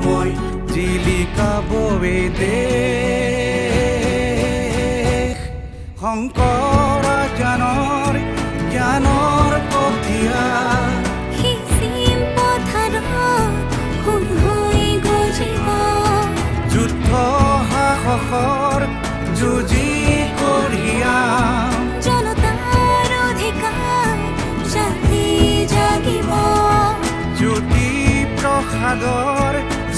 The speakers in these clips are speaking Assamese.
মৰ্ময় জিলিকাবৱে দেশ শংকৰ জ্ঞানৰ কঠীয়া সিচিম পথাৰত সোণ হৈ গজিব যুদ্ধ সাহসৰ যুঁজি কঢ়িয়াম জনতাৰ অধিকাৰ জাতি জাগিব জ্যোতি প্ৰসাদৰ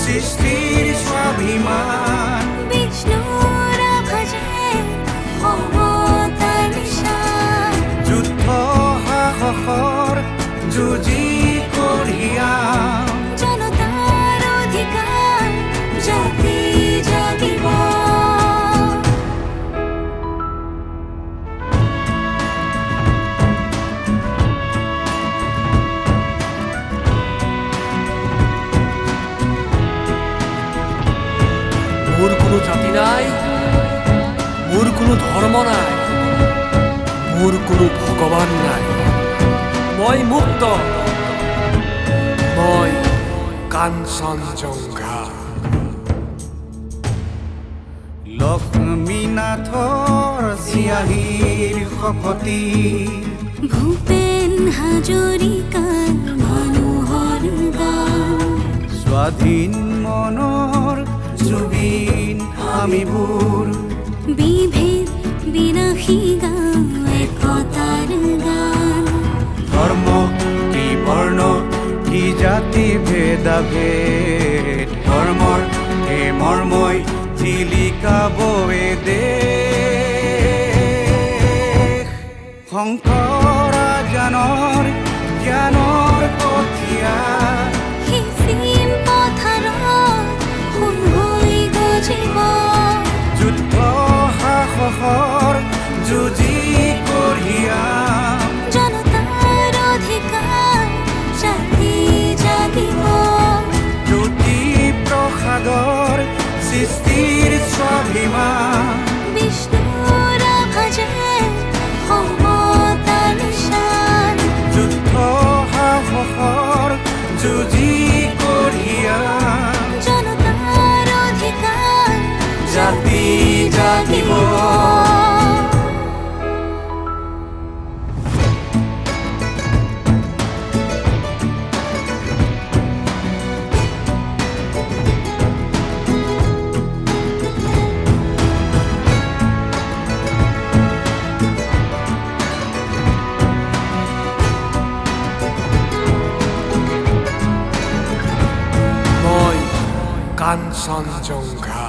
সৃষ্টিৰ স্বাভিমান বিষ্ণুৰ আভাজে সমতাৰ নিশান যুদ্ধ সাহসৰ যুঁজি কঢ়িয়াম জনতাৰ অধিকাৰ জাতি জাগিব মোৰ কোনো জাতি নাই, মোৰ কোনো ধৰ্ম নাই, মোৰ কোনো ভগৱান নাই। মই মুক্ত, মই কাঞ্চনজংঘা। লক্ষ্মীনাথৰ চিয়াহীৰ শপতি ভূপেন হাজৰিকাৰ মানুহৰ গান স্বাধীন মনৰ জুবিন আমিবোৰ বিভেদ বিনাশী গান একতাৰ গান ধৰ্ম কি বৰ্ণ কি জাতি ভেদাভেদ ধৰ্মৰ হে মৰ্ময় জিলিকাবৱে দেশ শংকৰ জ্ঞানৰ কঠীয়া সিচিম পথাৰত সোণ হৈ গজিব যুদ্ধ সাহসৰ যুঁজি কঢ়িয়াম জনতাৰ অধিকাৰ জাতি জাগিব জ্যোতি প্ৰসাদৰ সৃষ্টিৰ স্বাভিমান বিষ্ণুৰ আভাজে সমতাৰ নিশান যুদ্ধ সাহসৰ যুঁজি কঢ়িয়াম জনতাৰ অধিকাৰ জাতি জাগিব মই কাঞ্চনজংঘা।